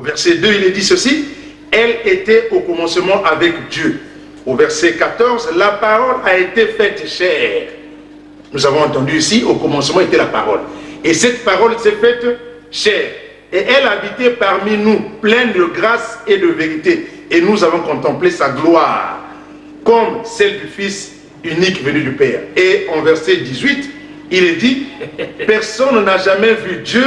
verset 2, il est dit ceci, elle était au commencement avec Dieu. Au verset 14, la parole a été faite chair. Nous avons entendu ici, au commencement était la parole. Et cette parole s'est faite chair. Et elle habitait parmi nous, pleine de grâce et de vérité. Et nous avons contemplé sa gloire, comme celle du Fils unique venu du Père. Et en verset 18, il est dit, personne n'a jamais vu Dieu,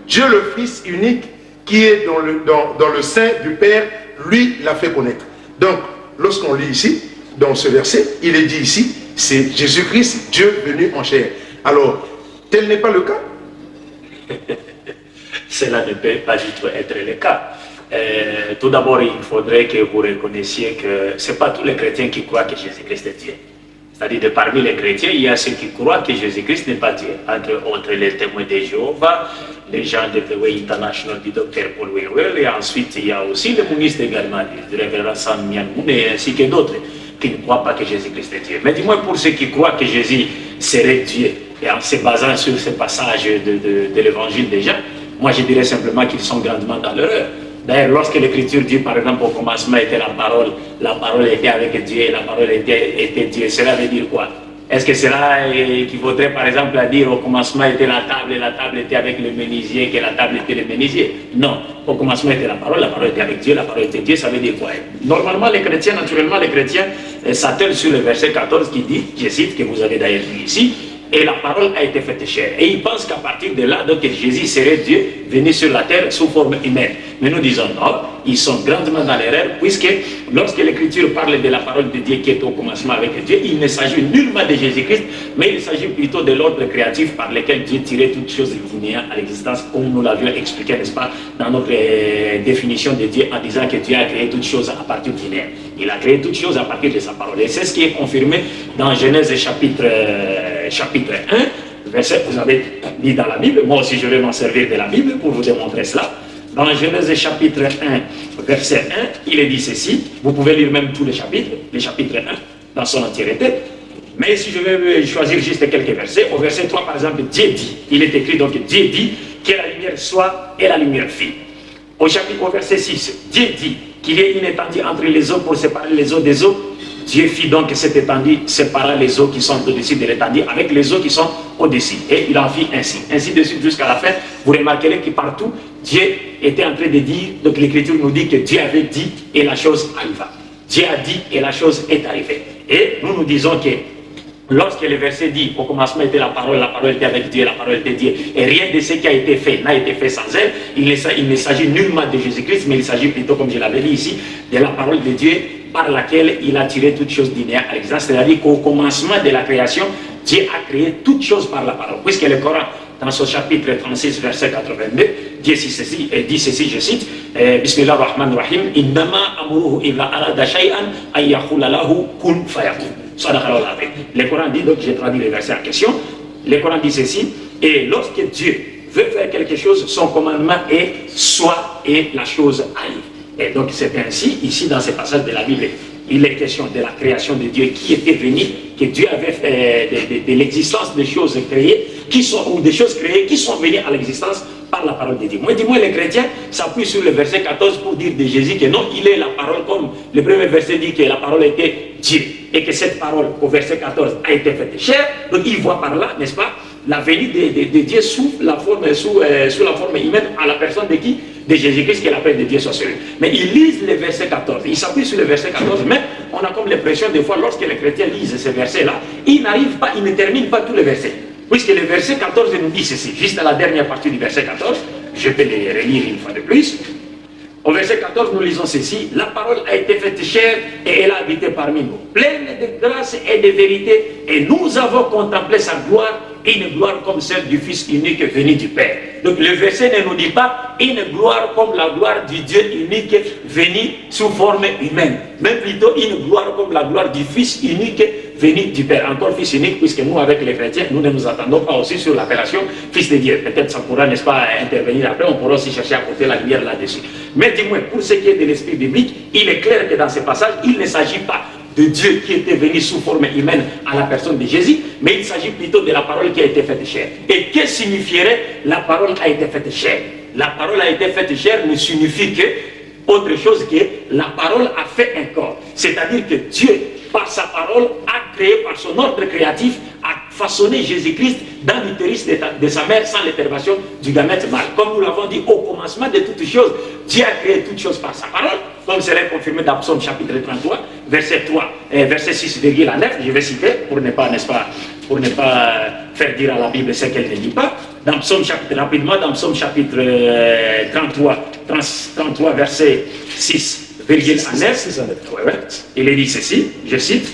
Dieu le Fils unique, qui est dans le sein du Père, lui l'a fait connaître. Donc, lorsqu'on lit ici, dans ce verset, il est dit ici, c'est Jésus-Christ, Dieu venu en chair. Alors, tel n'est pas le cas. Cela ne peut pas du tout être le cas. Tout d'abord, il faudrait que vous reconnaissiez que ce n'est pas tous les chrétiens qui croient que Jésus-Christ est Dieu. C'est-à-dire que parmi les chrétiens, il y a ceux qui croient que Jésus-Christ n'est pas Dieu. Entre autres, les témoins de Jéhovah, les gens de The Way International du Dr Paul Wierwell, et ensuite il y a aussi les mounistes également, le révérend Sam Myanmoun, ainsi que d'autres qui ne croient pas que Jésus-Christ est Dieu. Mais dis-moi, pour ceux qui croient que Jésus serait Dieu, et en se basant sur ce passage de l'évangile déjà, moi je dirais simplement qu'ils sont grandement dans l'erreur. D'ailleurs, lorsque l'Écriture dit, par exemple, au commencement était la parole était avec Dieu, et la parole était Dieu, cela veut dire quoi? Est-ce que cela équivaudrait, par exemple, à dire au commencement était la table, et la table était avec le menuisier, que la table était le menuisier? Non. Au commencement était la parole était avec Dieu, la parole était Dieu, ça veut dire quoi? Normalement, les chrétiens, naturellement, les chrétiens s'attellent sur le verset 14 qui dit, je cite, que vous avez d'ailleurs lu ici, et la parole a été faite chair. Et ils pensent qu'à partir de là, donc Jésus serait Dieu venu sur la terre sous forme humaine. Mais nous disons non, ils sont grandement dans l'erreur, puisque lorsque l'Écriture parle de la parole de Dieu qui est au commencement avec Dieu, il ne s'agit nullement de Jésus-Christ, mais il s'agit plutôt de l'ordre créatif par lequel Dieu tirait toutes choses du néant à l'existence, comme nous l'avions expliqué, n'est-ce pas, dans notre définition de Dieu, en disant que Dieu a créé toutes choses à partir du néant. Il a créé toutes choses à partir de sa parole. Et c'est ce qui est confirmé dans Genèse chapitre 1, verset, vous avez lu dans la Bible, moi aussi je vais m'en servir de la Bible pour vous démontrer cela. Dans Genèse chapitre 1, verset 1, il est dit ceci, vous pouvez lire même tous les chapitres 1 dans son entièreté, mais si je vais choisir juste quelques versets, au verset 3 par exemple, Dieu dit, il est écrit donc Dieu dit que la lumière soit et la lumière fit. Au verset 6, Dieu dit qu'il y ait une étendue entre les eaux pour séparer les eaux des eaux. Dieu fit donc cette étendue, sépara les eaux qui sont au-dessus de l'étendue avec les eaux qui sont au-dessus. Et il en fit ainsi. Ainsi de suite jusqu'à la fin. Vous remarquerez que partout, Dieu était en train de dire, donc l'Écriture nous dit que Dieu avait dit et la chose arriva. Dieu a dit et la chose est arrivée. Et nous disons que lorsque le verset dit au commencement était la parole était avec Dieu, la parole était Dieu, et rien de ce qui a été fait n'a été fait sans elle, il ne s'agit nullement de Jésus-Christ, mais il s'agit plutôt, comme je l'avais dit ici, de la parole de Dieu par laquelle il a tiré toutes choses du néant à l'existence. C'est-à-dire qu'au commencement de la création, Dieu a créé toutes choses par la parole. Puisque le Coran, dans son chapitre 36, verset 82, Dieu dit ceci, je cite, Bismillah ar-Rahman ar-Rahim, Innama amuruhu idha arada shay'an an yaqula lahu kun fayakun. Le Coran dit, donc j'ai traduit le verset en question, le Coran dit ceci, et lorsque Dieu veut faire quelque chose, son commandement est soit et la chose arrive. Et donc c'est ainsi, ici dans ce passage de la Bible, il est question de la création de Dieu qui était venu, que Dieu avait fait de l'existence des choses créées, ou des choses créées qui sont venues à l'existence par la parole de Dieu. Moi, dis-moi, les chrétiens s'appuient sur le verset 14 pour dire de Jésus que non, il est la parole, comme le premier verset dit que la parole était Dieu, et que cette parole, au verset 14, a été faite chair. Donc il voit par là, n'est-ce pas, la venue de Dieu sous la forme humaine à la personne de qui? De Jésus-Christ, que la paix de Dieu soit sur lui. Mais ils lisent le verset 14, ils s'appuient sur le verset 14, mais on a comme l'impression des fois, lorsque les chrétiens lisent ce verset-là, ils ne terminent pas tous les versets. Puisque le verset 14 nous dit ceci, juste à la dernière partie du verset 14, je vais les relire une fois de plus. Au verset 14, nous lisons ceci, la parole a été faite chair et elle a habité parmi nous, pleine de grâce et de vérité, et nous avons contemplé sa gloire, une gloire comme celle du Fils unique venu du Père. Donc le verset ne nous dit pas une gloire comme la gloire du Dieu unique venu sous forme humaine, mais plutôt une gloire comme la gloire du Fils unique venu du Père. Encore Fils unique, puisque nous, avec les chrétiens, nous ne nous attendons pas aussi sur l'appellation Fils de Dieu. Peut-être ça pourra, n'est-ce pas, intervenir après, on pourra aussi chercher à porter la lumière là-dessus. Mais dis-moi, pour ce qui est de l'esprit biblique, il est clair que dans ce passage, il ne s'agit pas de Dieu qui était venu sous forme humaine à la personne de Jésus, mais il s'agit plutôt de la parole qui a été faite chair. Et que signifierait la parole a été faite chair? la parole a été faite chair ne signifie que autre chose que la parole a fait un corps. C'est-à-dire que Dieu, par sa parole, a créé, par son ordre créatif, a façonné Jésus-Christ dans l'utérus de sa mère sans l'intervention du gamète mâle. Comme nous l'avons dit au commencement de toutes choses, Dieu a créé toutes choses par sa parole, comme cela est confirmé dans Psaume chapitre 33, verset 3, verset 6,9, je vais citer pour ne pas, n'est-ce pas, pour ne pas faire dire à la Bible ce qu'elle ne dit pas. Dans Psaume chapitre, rapidement, dans Psaume chapitre 33, verset 6,9, il est dit ceci, je cite,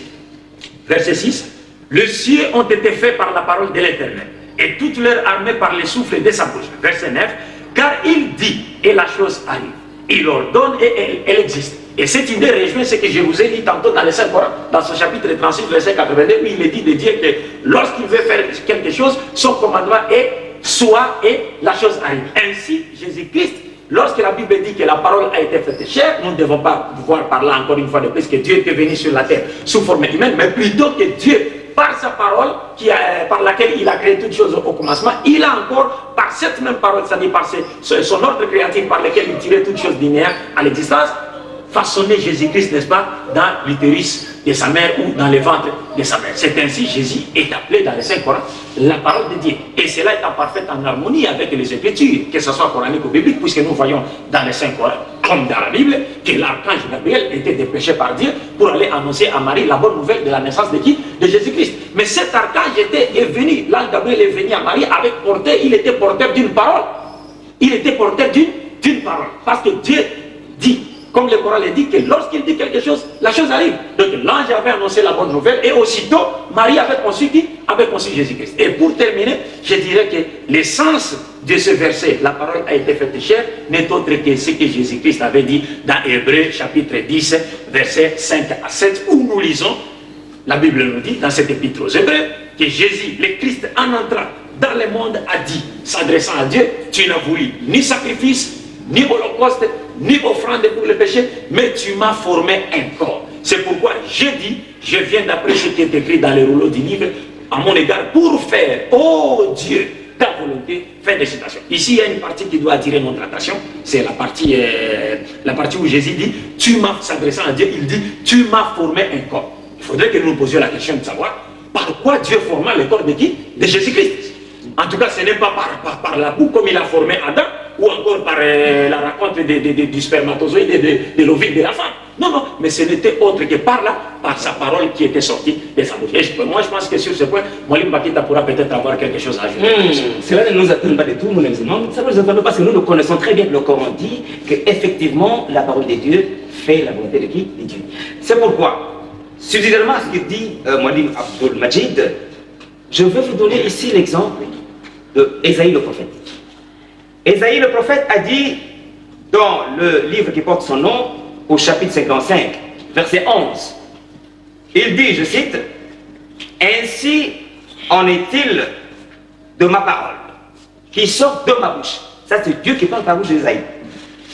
verset 6, « Les cieux ont été faits par la parole de l'Éternel, et toute leur armée par le souffle de sa bouche. » Verset 9, « Car il dit, et la chose arrive. Il ordonne, et elle existe. » Et cette idée rejoint ce que je vous ai dit tantôt dans le Saint-Coran, dans son chapitre 36, verset 82, où il est dit de Dieu que lorsqu'il veut faire quelque chose, son commandement est soit et la chose arrive. Ainsi, Jésus-Christ, lorsque la Bible dit que la parole a été faite chair, nous ne devons pas voir par là encore une fois de plus que Dieu était venu sur la terre sous forme humaine, mais plutôt que Dieu, par sa parole, par laquelle il a créé toutes choses au commencement, il a encore, par cette même parole, c'est-à-dire par son ordre créatif par lequel il tirait toutes choses linéaires à l'existence, façonner Jésus-Christ, n'est-ce pas, dans l'utérus de sa mère ou dans le ventre de sa mère. C'est ainsi Jésus est appelé dans le Saint-Coran la parole de Dieu. Et cela est en parfaite en harmonie avec les Écritures, que ce soit coranique ou biblique, puisque nous voyons dans le Saint-Coran, comme dans la Bible, que l'archange Gabriel était dépêché par Dieu pour aller annoncer à Marie la bonne nouvelle de la naissance de qui? De Jésus-Christ. Mais cet archange est venu, l'ange Gabriel est venu à Marie avec porteur, il était porteur d'une parole. Il était porteur d'une parole. Parce que Dieu dit, comme le Coran le dit, que lorsqu'il dit quelque chose, la chose arrive. Donc l'ange avait annoncé la bonne nouvelle et aussitôt, Marie avait conçu qui? Avait conçu Jésus-Christ. Et pour terminer, je dirais que l'essence de ce verset, la parole a été faite chair, n'est autre que ce que Jésus-Christ avait dit dans Hébreux chapitre 10, versets 5 à 7, où nous lisons, la Bible nous dit, dans cet épître aux Hébreux, que Jésus, le Christ, en entrant dans le monde, a dit, s'adressant à Dieu, tu n'as voulu ni sacrifice, ni holocauste, ni offrande pour le péché, mais tu m'as formé un corps. C'est pourquoi je dis, je viens d'après ce qui est écrit dans les rouleaux du livre, à mon égard, pour faire, oh Dieu, ta volonté. Fin de citation. Ici, il y a une partie qui doit attirer notre attention, c'est la partie où Jésus dit, tu m'as, s'adressant à Dieu, il dit, tu m'as formé un corps. Il faudrait que nous nous posions la question de savoir, par quoi Dieu forma le corps de qui? De Jésus-Christ. En tout cas, ce n'est pas par la boue comme il a formé Adam, ou encore par la rencontre du spermatozoïde de l'ovule de la femme. Non, non, mais ce n'était autre que par là, par sa parole qui était sortie de sa bouche. Et moi, je pense que sur ce point, Moualim Bakita pourra peut-être avoir quelque chose à ajouter. Cela ne nous attend pas du tout, nous les musulmans. Ça ne nous attend pas parce que nous connaissons très bien que le Coran dit qu'effectivement, la parole de Dieu fait la volonté de qui? De Dieu. C'est pourquoi, subsidiairement à ce que dit Moualim Abdul Majid, je veux vous donner ici l'exemple de Ésaïe le prophète. Ésaïe le prophète a dit dans le livre qui porte son nom, au chapitre 55, verset 11, il dit, je cite, « Ainsi en est-il de ma parole, qui sort de ma bouche. » Ça c'est Dieu qui parle par la bouche d'Ésaïe.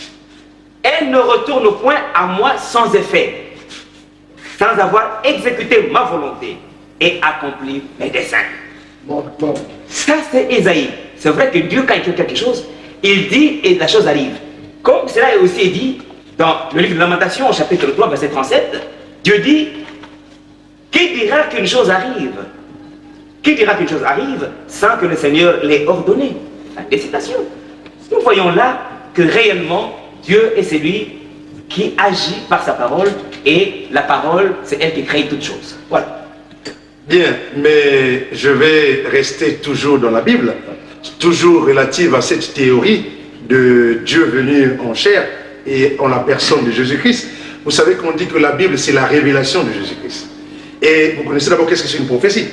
« Elle ne retourne point à moi sans effet, sans avoir exécuté ma volonté et accompli mes desseins. » Ça c'est Ésaïe. C'est vrai que Dieu, quand il fait quelque chose, il dit et la chose arrive. Comme cela est aussi dit dans le livre de Lamentation, au chapitre 3, verset 37, Dieu dit, qui dira qu'une chose arrive? Qui dira qu'une chose arrive sans que le Seigneur l'ait ordonné? Fin de citation. Nous voyons là que réellement, Dieu est celui qui agit par sa parole, et la parole, c'est elle qui crée toutes choses. Voilà. Bien, mais je vais rester toujours dans la Bible, toujours relative à cette théorie de Dieu venu en chair et en la personne de Jésus-Christ. Vous savez qu'on dit que la Bible, c'est la révélation de Jésus-Christ. Et vous connaissez d'abord qu'est-ce que c'est une prophétie?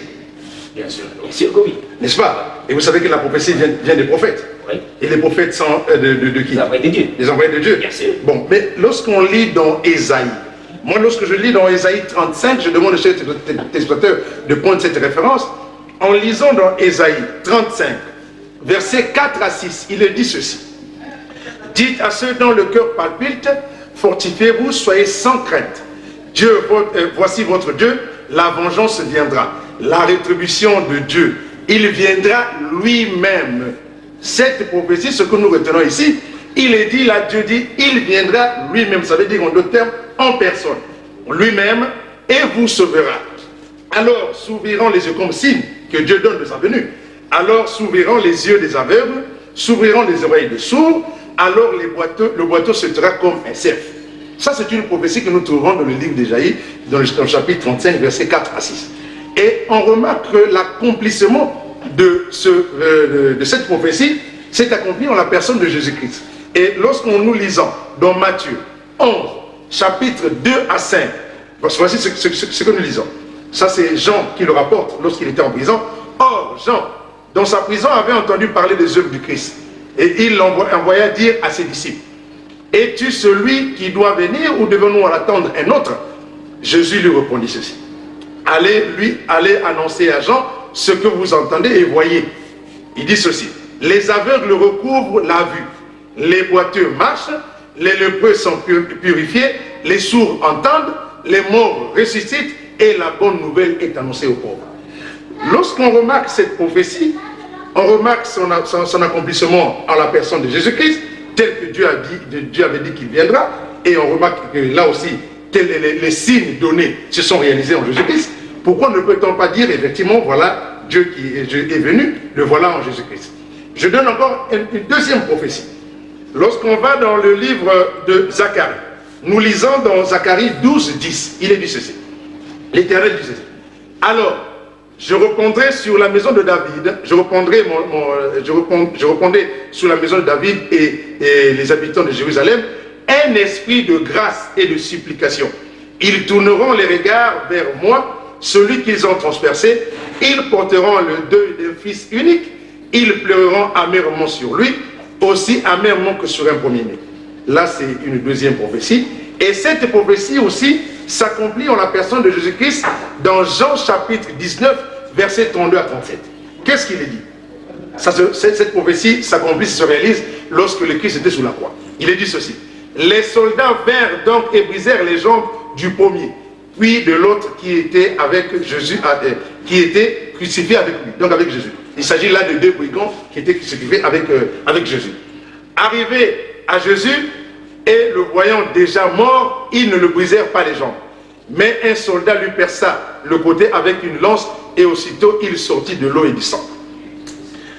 Bien sûr que oui. N'est-ce pas? Et vous savez que la prophétie vient des prophètes. Oui. Et les prophètes sont de qui? Les envoyés de Dieu. Les envoyés de Dieu. Bien sûr. Bon, mais lorsqu'on lit dans Ésaïe, moi lorsque je lis dans Ésaïe 35, je demande au chef téléspectateur de prendre cette référence. En lisant dans Ésaïe 35, versets 4 à 6, il est dit ceci. Dites à ceux dont le cœur palpite, fortifiez-vous, soyez sans crainte. Dieu, voici votre Dieu, la vengeance viendra. La rétribution de Dieu, il viendra lui-même cette prophétie, ce que nous retenons ici, il est dit, là, Dieu dit, il viendra lui-même, ça veut dire en d'autres termes, en personne, lui-même, et vous sauvera. Alors s'ouvriront les yeux comme signe que Dieu donne de sa venue. Alors s'ouvriront les yeux des aveugles, s'ouvriront les oreilles des sourds, alors le boiteux se taira comme un cerf. Ça, c'est une prophétie que nous trouvons dans le livre d'Ésaïe, dans le chapitre 35, versets 4 à 6. Et on remarque que l'accomplissement de cette prophétie s'est accompli en la personne de Jésus-Christ. Et lorsqu'on nous lisons dans Matthieu 11, chapitre 2 à 5, voici ce que nous lisons. Ça, c'est Jean qui le rapporte lorsqu'il était en prison. Or, Jean, dans sa prison, avait entendu parler des œuvres du Christ. Et il l'envoya dire à ses disciples, es-tu celui qui doit venir ou devons-nous en attendre un autre? Jésus lui répondit ceci. Allez annoncer à Jean ce que vous entendez et voyez. Il dit ceci. Les aveugles recouvrent la vue. Les boiteux marchent. Les lépreux sont purifiés. Les sourds entendent. Les morts ressuscitent. Et la bonne nouvelle est annoncée aux pauvres. Lorsqu'on remarque cette prophétie, on remarque son accomplissement en la personne de Jésus-Christ, tel que Dieu avait dit qu'il viendra, et on remarque que là aussi, les signes donnés se sont réalisés en Jésus-Christ. Pourquoi ne peut-on pas dire effectivement, voilà, Dieu qui est venu, le voilà en Jésus-Christ? Je donne encore une deuxième prophétie. Lorsqu'on va dans le livre de Zacharie, nous lisons dans Zacharie 12, 10, il est dit ceci. L'Éternel dit ceci. Alors, je reprendrai sur la maison de David, je reprendrai sur la maison de David et les habitants de Jérusalem un esprit de grâce et de supplication. Ils tourneront les regards vers moi, celui qu'ils ont transpercé. Ils porteront le deuil d'un fils unique. Ils pleureront amèrement sur lui, aussi amèrement que sur un premier-né. Là, c'est une deuxième prophétie. Et cette prophétie aussi s'accomplit en la personne de Jésus-Christ dans Jean chapitre 19, versets 32 à 37. Qu'est-ce qu'il est dit? Cette prophétie s'accomplit, se réalise lorsque le Christ était sous la croix. Il est dit ceci. Les soldats vinrent donc et brisèrent les jambes du premier, puis de l'autre qui était avec Jésus, qui était crucifié avec lui, donc avec Jésus. Il s'agit là de deux brigands qui étaient crucifiés avec Jésus. Arrivés à Jésus, et le voyant déjà mort, ils ne le brisèrent pas les jambes. Mais un soldat lui perça le côté avec une lance, et aussitôt il sortit de l'eau et du sang.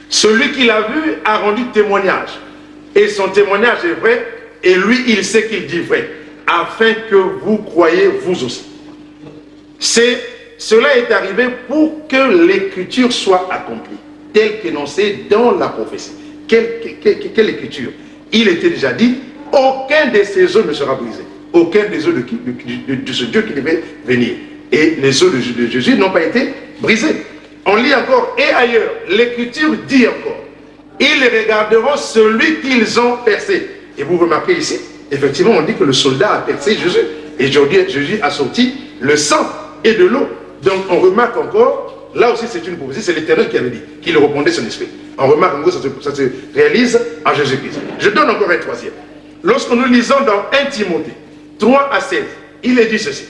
Celui qui l'a vu a rendu témoignage, et son témoignage est vrai, et lui il sait qu'il dit vrai, afin que vous croyiez vous aussi. Cela est arrivé pour que l'écriture soit accomplie, telle qu'énoncée dans la prophétie. Quelle écriture? Il était déjà dit, aucun de ces œufs ne sera brisé. Aucun des œufs de ce Dieu qui devait venir. Et les œufs de Jésus n'ont pas été brisés. On lit encore, et ailleurs, l'écriture dit encore, ils regarderont celui qu'ils ont percé. Et vous remarquez ici, effectivement, on dit que le soldat a percé Jésus. Et Jésus a sorti le sang et de l'eau. Donc on remarque encore, là aussi c'est une prophétie, c'est l'Éternel qui avait dit, qu'il répondait son esprit. On remarque encore, ça se réalise en Jésus-Christ. Je donne encore un troisième. Lorsque nous lisons dans 1 Timothée 3 à 16, il est dit ceci.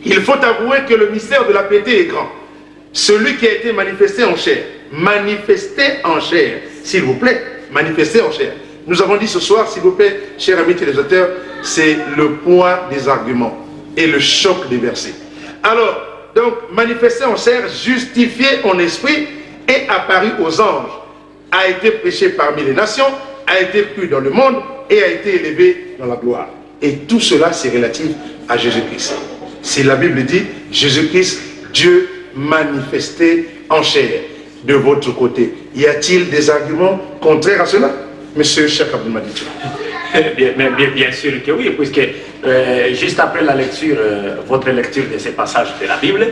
Il faut avouer que le mystère de la piété est grand. Celui qui a été manifesté en chair, s'il vous plaît, manifesté en chair. Nous avons dit ce soir, s'il vous plaît, chers amis téléspectateurs, c'est le poids des arguments et le choc des versets. Alors, donc, manifesté en chair, justifié en esprit et apparu aux anges, a été prêché parmi les nations, a été cru dans le monde et a été élevé dans la gloire. Et tout cela, c'est relatif à Jésus-Christ. Si la Bible dit, Jésus-Christ, Dieu manifesté en chair, de votre côté, y a-t-il des arguments contraires à cela, Monsieur Cheikh Abdel Malik? Bien sûr que oui, puisque juste après la lecture, votre lecture de ces passages de la Bible,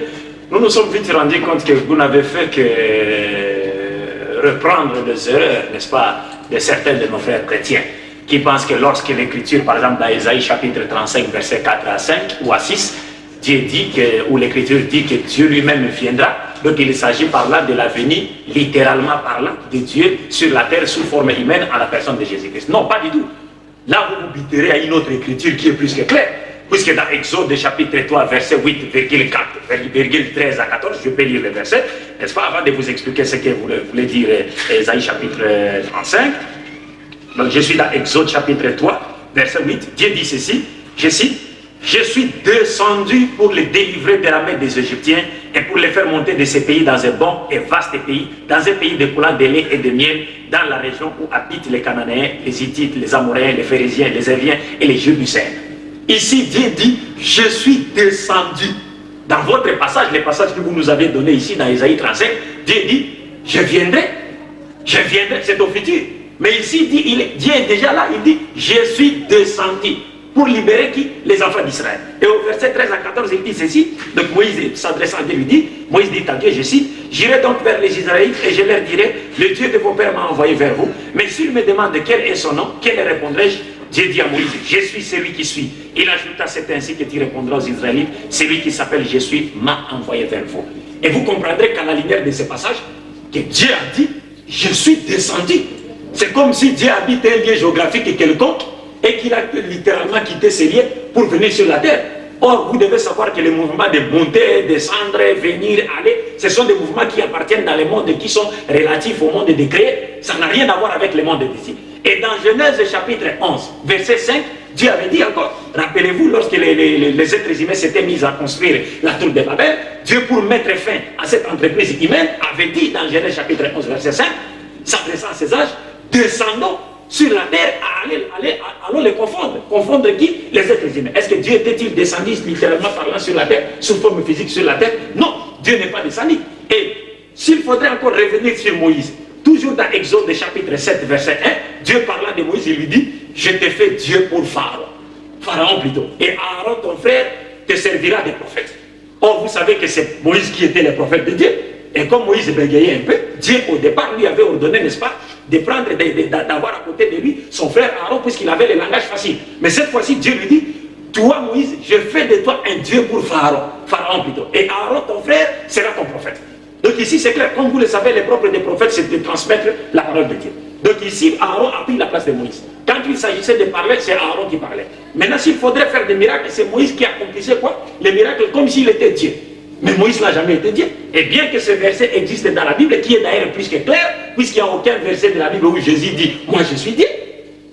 nous nous sommes vite rendus compte que vous n'avez fait que reprendre les erreurs, n'est-ce pas, de certains de nos frères chrétiens, qui pensent que lorsque l'Écriture, par exemple dans Ésaïe chapitre 35, versets 4 à 5 ou à 6, Dieu dit que, ou l'Écriture dit que Dieu lui-même viendra, donc il s'agit par là de la venue, littéralement parlant, de Dieu sur la terre sous forme humaine en la personne de Jésus-Christ. Non, pas du tout. Là, vous vous biterez à une autre écriture qui est plus que claire. puisque dans Exode chapitre 3, verset 8,13 à 14, je peux lire le verset, n'est-ce pas, avant de vous expliquer ce que voulait dire Ésaïe chapitre 35. Donc je suis dans Exode chapitre 3, verset 8, Dieu dit ceci, je cite, « Je suis descendu pour les délivrer de la main des Égyptiens et pour les faire monter de ces pays dans un bon et vaste pays, dans un pays découlant de lait et de miel, dans la région où habitent les Cananéens, les Hittites, les Amoréens, les Phérésiens, les Héviens et les Jébuséens. » Ici, Dieu dit, je suis descendu. Dans votre passage, les passages que vous nous avez donnés ici dans Ésaïe 35, Dieu dit, je viendrai, c'est au futur. Mais ici, Dieu est déjà là, il dit, je suis descendu. Pour libérer qui? Les enfants d'Israël. Et au verset 13 à 14, il dit ceci. Donc Moïse s'adressant à Dieu lui dit, Moïse dit à Dieu, je cite, j'irai donc vers les Israélites et je leur dirai, le Dieu de vos pères m'a envoyé vers vous. Mais s'ils me demandent quel est son nom, quel répondrai-je? Dieu dit à Moïse, je suis celui qui suis. Il ajouta, c'est ainsi que tu répondras aux Israélites, celui qui s'appelle je suis m'a envoyé vers vous. Et vous comprendrez qu'à la lumière de ce passage, que Dieu a dit, je suis descendu. C'est comme si Dieu habite un lieu géographique quelconque et qu'il a littéralement quitté ces lieux pour venir sur la terre. Or, vous devez savoir que les mouvements de monter, descendre, venir, aller, ce sont des mouvements qui appartiennent dans le monde et qui sont relatifs au monde des créés. Ça n'a rien à voir avec le monde d'ici. Et dans Genèse chapitre 11, verset 5, Dieu avait dit encore, rappelez-vous, lorsque les êtres humains s'étaient mis à construire la tour de Babel, Dieu, pour mettre fin à cette entreprise humaine, avait dit dans Genèse chapitre 11, verset 5, s'adressant à ces âges, descendons sur la terre, allons les confondre. Confondre qui? Les êtres humains. Est-ce que Dieu était-il descendu littéralement parlant sur la terre, sous forme physique sur la terre? Non, Dieu n'est pas descendu. Et s'il faudrait encore revenir sur Moïse, toujours dans Exode chapitre 7, verset 1, Dieu parlant de Moïse, il lui dit, je t'ai fait Dieu pour Pharaon. Pharaon plutôt. Et Aaron, ton frère, te servira des prophètes. Or, vous savez que c'est Moïse qui était le prophète de Dieu. Et comme Moïse bégayait un peu, Dieu au départ lui avait ordonné, n'est-ce pas, de prendre, d'avoir à côté de lui son frère Aaron, puisqu'il avait le langage facile. Mais cette fois-ci, Dieu lui dit, toi Moïse, je fais de toi un Dieu pour Pharaon plutôt. Et Aaron, ton frère, sera ton prophète. Donc ici, c'est clair, comme vous le savez, le propre des prophètes, c'est de transmettre la parole de Dieu. Donc ici, Aaron a pris la place de Moïse. Quand il s'agissait de parler, c'est Aaron qui parlait. Maintenant, s'il faudrait faire des miracles, c'est Moïse qui accomplissait quoi? Les miracles comme s'il était Dieu. Mais Moïse n'a jamais été Dieu. Et bien que ce verset existe dans la Bible, qui est d'ailleurs plus que clair, puisqu'il n'y a aucun verset de la Bible où Jésus dit « Moi je suis Dieu »,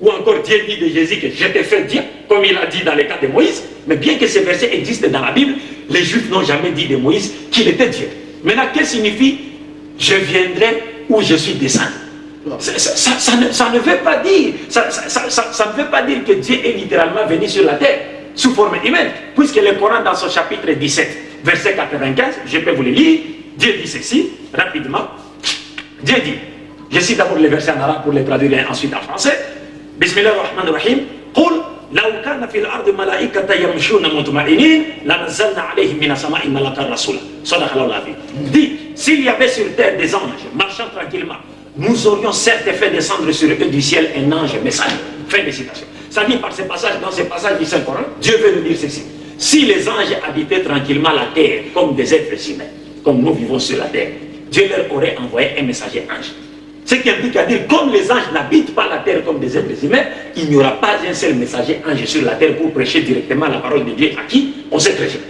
ou encore Dieu dit de Jésus que « Je t'ai fait Dieu », comme il a dit dans le cas de Moïse. Mais bien que ce verset existe dans la Bible, les Juifs n'ont jamais dit de Moïse qu'il était Dieu. Maintenant, qu'est-ce que signifie « Je viendrai où je suis descendu » ça ne veut pas dire, ça ne veut pas dire que Dieu est littéralement venu sur la terre sous forme humaine, puisque le Coran dans son chapitre 17, verset 95, je peux vous le lire, Dieu dit ceci, rapidement. Dieu dit, je cite d'abord les versets en arabe pour les traduire ensuite en français. Bismillah ar-Rahman ar-Rahim. Qul law kana fil ardi malaikata yamshuna mutma'inin lanazalna alayhim min as-sama'i malakan rasula. Sadaqallahu al-azim. Dit, s'il y avait sur terre des anges marchant tranquillement, nous aurions certes fait descendre sur eux du ciel un ange messager. Fin de citation. Ça dit par ce passage, dans ce passage du Saint-Coran, Dieu veut nous dire ceci. Si les anges habitaient tranquillement la terre comme des êtres humains, comme nous vivons sur la terre, Dieu leur aurait envoyé un messager ange. Ce qui implique à dire, comme les anges n'habitent pas la terre comme des êtres humains, il n'y aura pas un seul messager ange sur la terre pour prêcher directement la parole de Dieu à qui? Aux êtres humains.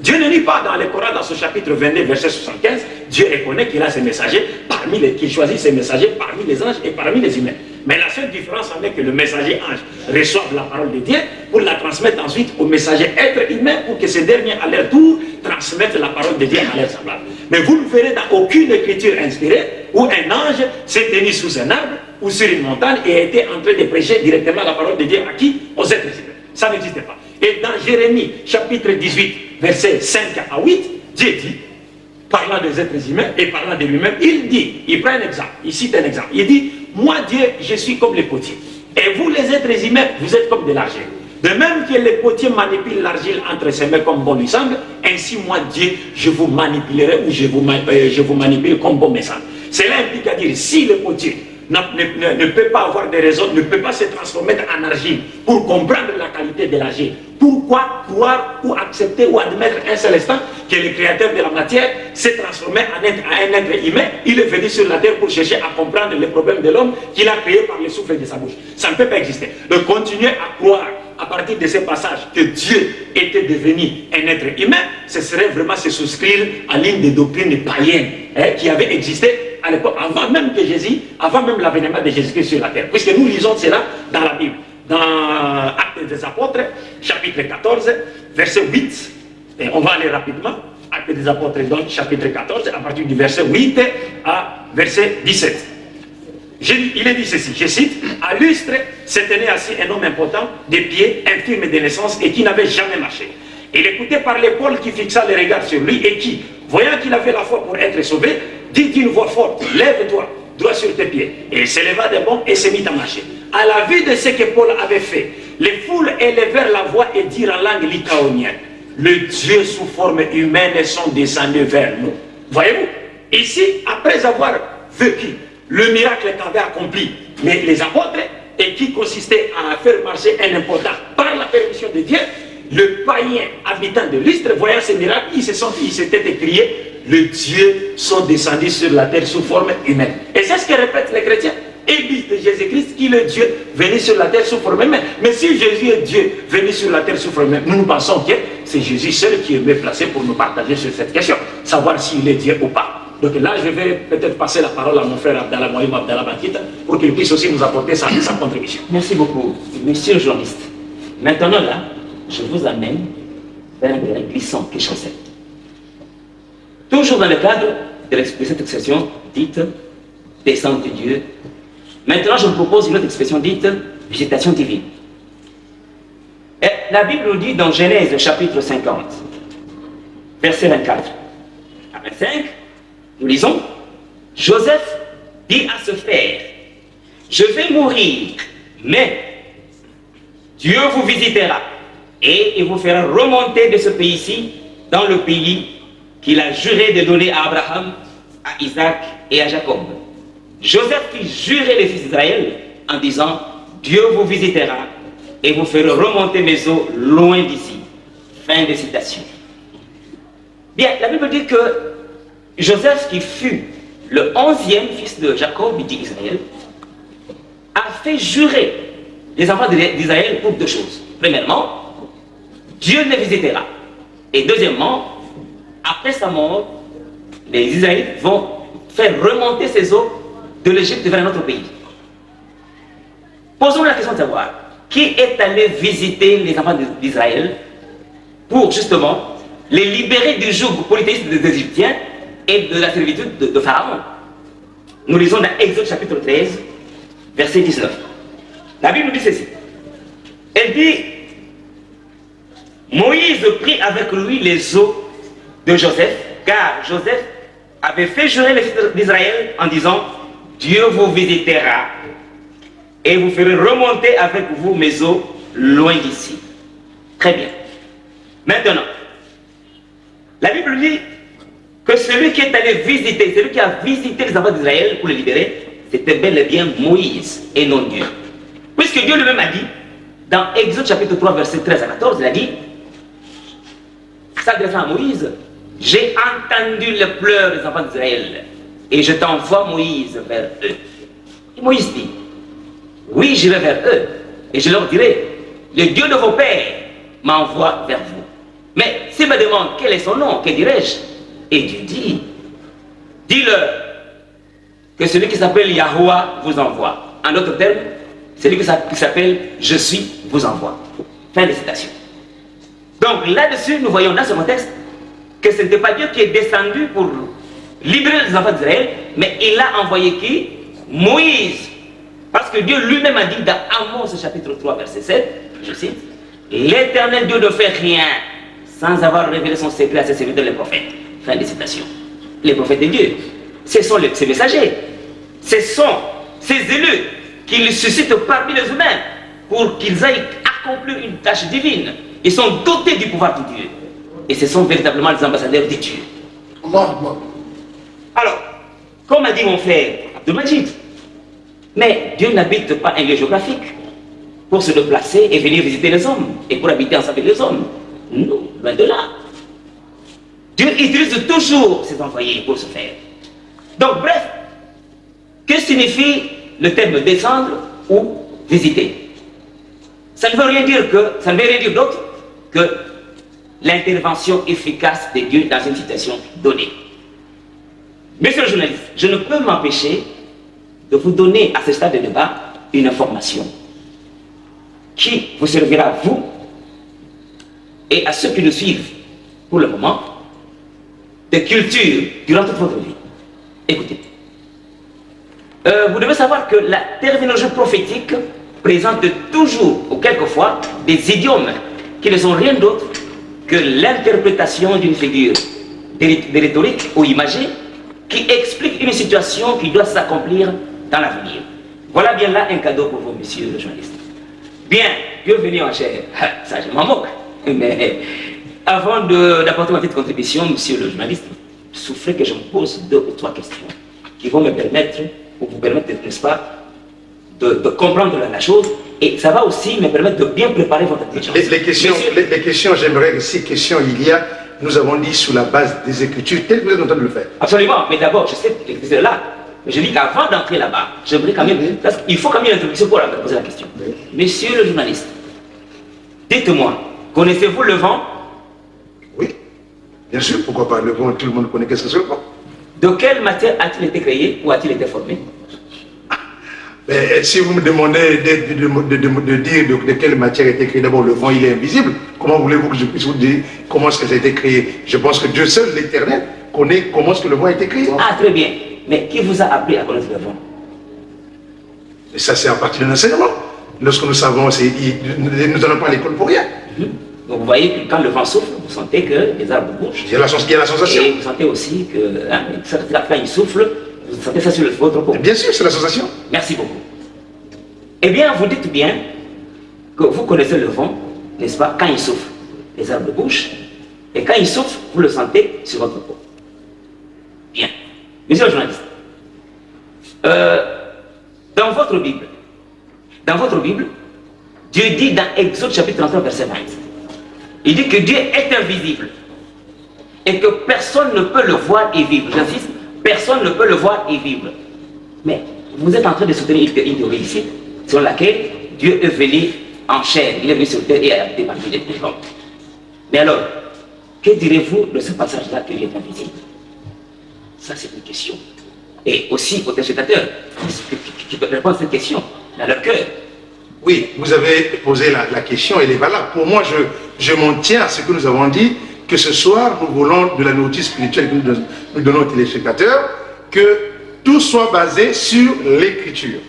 Dieu ne dit pas dans le Coran, dans ce chapitre 22, verset 75, Dieu reconnaît qu'il a ses messagers, qu'il choisit ses messagers parmi les anges et parmi les humains. Mais la seule différence en est que le messager ange reçoive la parole de Dieu pour la transmettre ensuite au messager être humain pour que ces derniers à leur tour transmettent la parole de Dieu à leurs semblables. Mais vous ne verrez dans aucune écriture inspirée où un ange s'est tenu sous un arbre ou sur une montagne et a été en train de prêcher directement la parole de Dieu à qui? Aux êtres humains. Ça n'existe pas. Et dans Jérémie chapitre 18, versets 5 à 8, Dieu dit, parlant des êtres humains et parlant de lui-même, il prend un exemple, il cite un exemple, il dit, moi Dieu, je suis comme les potiers, et vous les êtres humains, vous êtes comme de l'argile. De même que les potiers manipulent l'argile entre ses mains comme bon lui semble, ainsi moi Dieu, je vous manipulerai ou je vous manipule comme bon me semble. Cela implique à dire, si le potier ne peut pas avoir des raisons, ne peut pas se transformer en argile pour comprendre la qualité de l'argile, pourquoi croire ou accepter ou admettre un seul instant que le créateur de la matière s'est transformé en un être humain? Il est venu sur la terre pour chercher à comprendre les problèmes de l'homme qu'il a créé par le souffle de sa bouche. Ça ne peut pas exister. Donc continuer à croire à partir de ce passage que Dieu était devenu un être humain, ce serait vraiment se souscrire à l'une des doctrines païennes qui avait existé à l'époque, avant même que Jésus, avant même l'avènement de Jésus-Christ sur la terre. Puisque nous lisons cela dans la Bible, dans Actes des Apôtres, chapitre 14, verset 8, et on va aller rapidement, Actes des Apôtres, donc chapitre 14, à partir du verset 8 à verset 17. Il est dit ceci, je cite, à Lystre s'était né assis un homme important, des pieds, infirme de naissance et qui n'avait jamais marché. Il écoutait parler Paul qui fixa les regards sur lui et qui, voyant qu'il avait la foi pour être sauvé, dit d'une voix forte, lève-toi, droit sur tes pieds. Et il s'éleva d'un bond et se mit à marcher. À la vue de ce que Paul avait fait, les foules élevèrent la voix et dirent en langue lycaonienne, le Dieu sous forme humaine sont descendus vers nous. Voyez-vous, ici, après avoir vécu le miracle qu'avait accompli les apôtres et qui consistait à faire marcher un important par la permission de Dieu, le païen habitant de Lystre, voyant ce miracle, il s'était écrié, les dieux sont descendus sur la terre sous forme humaine. Et c'est ce que répètent les chrétiens. Ils disent de Jésus-Christ qu'il est Dieu venu sur la terre sous forme humaine. Mais si Jésus est Dieu venu sur la terre sous forme humaine, nous pensons que c'est Jésus seul qui est mieux placé pour nous partager sur cette question, savoir s'il est Dieu ou pas. Donc là, je vais peut-être passer la parole à mon frère Abdallah Moïm Abdallah Bakita pour qu'il puisse aussi nous apporter sa contribution. Merci beaucoup, monsieur le journaliste. Maintenant là, je vous amène vers un glissant que je sais. Toujours dans le cadre de cette expression dite descente de Dieu. Maintenant, je vous propose une autre expression dite visitation divine. Et la Bible nous dit dans Genèse chapitre 50, verset 24 à 25, nous lisons, Joseph dit à ce frère, je vais mourir, mais Dieu vous visitera et il vous fera remonter de ce pays-ci dans le pays qu'il a juré de donner à Abraham, à Isaac et à Jacob. Joseph fit jurer les fils d'Israël en disant, Dieu vous visitera et vous fera remonter mes eaux loin d'ici. Fin de citation. Bien, la Bible dit que Joseph, qui fut le 11e fils de Jacob, dit Israël, a fait jurer les enfants d'Israël pour deux choses. Premièrement, Dieu les visitera. Et deuxièmement, après sa mort, les Israélites vont faire remonter ces eaux de l'Égypte vers un autre pays. Posons la question de savoir, qui est allé visiter les enfants d'Israël pour justement les libérer du joug polythéiste des Égyptiens et de la servitude de Pharaon? Nous lisons dans Exode chapitre 13, verset 19. La Bible nous dit ceci. Elle dit, Moïse prit avec lui les eaux de Joseph, car Joseph avait fait jurer les fils d'Israël en disant, Dieu vous visitera et vous ferez remonter avec vous mes eaux loin d'ici. Très bien. Maintenant, la Bible dit que celui qui est allé visiter, celui qui a visité les enfants d'Israël pour les libérer, c'était bel et bien Moïse et non Dieu. Puisque Dieu lui-même a dit, dans Exode chapitre 3, verset 13 à 14, il a dit, s'adressant à Moïse, j'ai entendu les pleurs des enfants d'Israël et je t'envoie Moïse vers eux. Et Moïse dit, oui, j'irai vers eux et je leur dirai, le Dieu de vos pères m'envoie vers vous. Mais s'ils me demandent quel est son nom, que dirais-je? Et Dieu dit, dis-leur que celui qui s'appelle Yahuwah vous envoie. En d'autres termes, celui qui s'appelle Je suis vous envoie. Fin de citation. Donc là-dessus, nous voyons dans ce contexte que ce n'était pas Dieu qui est descendu pour libérer les enfants d'Israël, mais il a envoyé qui? Moïse. Parce que Dieu lui-même a dit dans Amos chapitre 3 verset 7, je cite, l'Éternel Dieu ne fait rien sans avoir révélé son secret à ses serviteurs les prophètes. Fin de citation. Les prophètes de Dieu, ce sont ces messagers, ce sont ces élus qu'il suscite parmi les humains pour qu'ils aillent accomplir une tâche divine. Ils sont dotés du pouvoir de Dieu. Et ce sont véritablement les ambassadeurs de Dieu. Alors, comme a dit mon frère Abdul-Majid, mais Dieu n'habite pas un lieu géographique pour se déplacer et venir visiter les hommes et pour habiter ensemble avec les hommes. Non, loin de là. Dieu utilise toujours ses envoyés pour ce faire. Donc, bref, que signifie le terme descendre ou visiter? Ça ne veut rien dire d'autre que l'intervention efficace de Dieu dans une situation donnée. Monsieur le journaliste, je ne peux m'empêcher de vous donner à ce stade de débat une information qui vous servira à vous et à ceux qui nous suivent pour le moment de culture durant toute votre vie. Écoutez, vous devez savoir que la terminologie prophétique présente toujours ou quelquefois des idiomes qui ne sont rien d'autre que l'interprétation d'une figure de rhétorique ou imagée qui explique une situation qui doit s'accomplir dans l'avenir. Voilà bien là un cadeau pour vous, monsieur le journaliste. Bien, Dieu venu en chair, ça je m'en moque. Mais avant d'apporter ma petite contribution, monsieur le journaliste, souffrez que je me pose 2 ou 3 questions qui vont me permettre, ou vous permettre, n'est-ce pas, de comprendre la chose, et ça va aussi me permettre de bien préparer votre intelligence. Les questions, j'aimerais, si questions il y a, nous avons dit sur la base des Écritures, tel que vous êtes en train de le faire. Absolument, mais d'abord, je sais que c'est là. Mais je dis qu'avant d'entrer là-bas, j'aimerais quand même, parce qu'il faut quand même une introduction pour poser la question. Monsieur le journaliste, dites-moi, connaissez-vous le vent? Oui, bien sûr, pourquoi pas le vent, tout le monde connaît qu'est-ce que c'est le vent. De quelle matière a-t-il été créé ou a-t-il été formé? Mais si vous me demandez de dire de quelle matière a été créé, d'abord le vent il est invisible, comment voulez-vous que je puisse vous dire comment est-ce que ça a été créé? Je pense que Dieu seul, l'Éternel, connaît comment est-ce que le vent a été créé. Ah, très bien. Mais qui vous a appris à connaître le vent? Et ça c'est à partir de l'enseignement. Lorsque nous savons, nous n'allons pas à l'école pour rien. Donc vous voyez que quand le vent souffle, vous sentez que les arbres bougent. Il y a la sensation. Et vous sentez aussi que quand il souffle, vous sentez ça sur votre peau. Bien sûr, c'est la sensation. Merci beaucoup. Eh bien, vous dites bien que vous connaissez le vent, n'est-ce pas? Quand il souffle, les arbres bougent. Et quand il souffle, vous le sentez sur votre peau. Bien. Monsieur le journaliste, dans votre Bible, Dieu dit dans Exode chapitre 33, verset 20, il dit que Dieu est invisible et que personne ne peut le voir et vivre. J'insiste, personne ne peut le voir et vivre. Mais vous êtes en train de soutenir une théorie ici, selon laquelle Dieu est venu en chair, il est venu sur terre et a habité parmi les hommes. Mais alors, que direz-vous de ce passage-là que Dieu est invisible? Ça, c'est une question. Et aussi aux téléspectateurs qui peuvent répondre à cette question dans leur cœur. Oui, vous avez posé la question, elle est valable. Pour moi, je m'en tiens à ce que nous avons dit, que ce soir, nous voulons de la nourriture spirituelle que nous donnons aux téléspectateurs, que tout soit basé sur l'Écriture.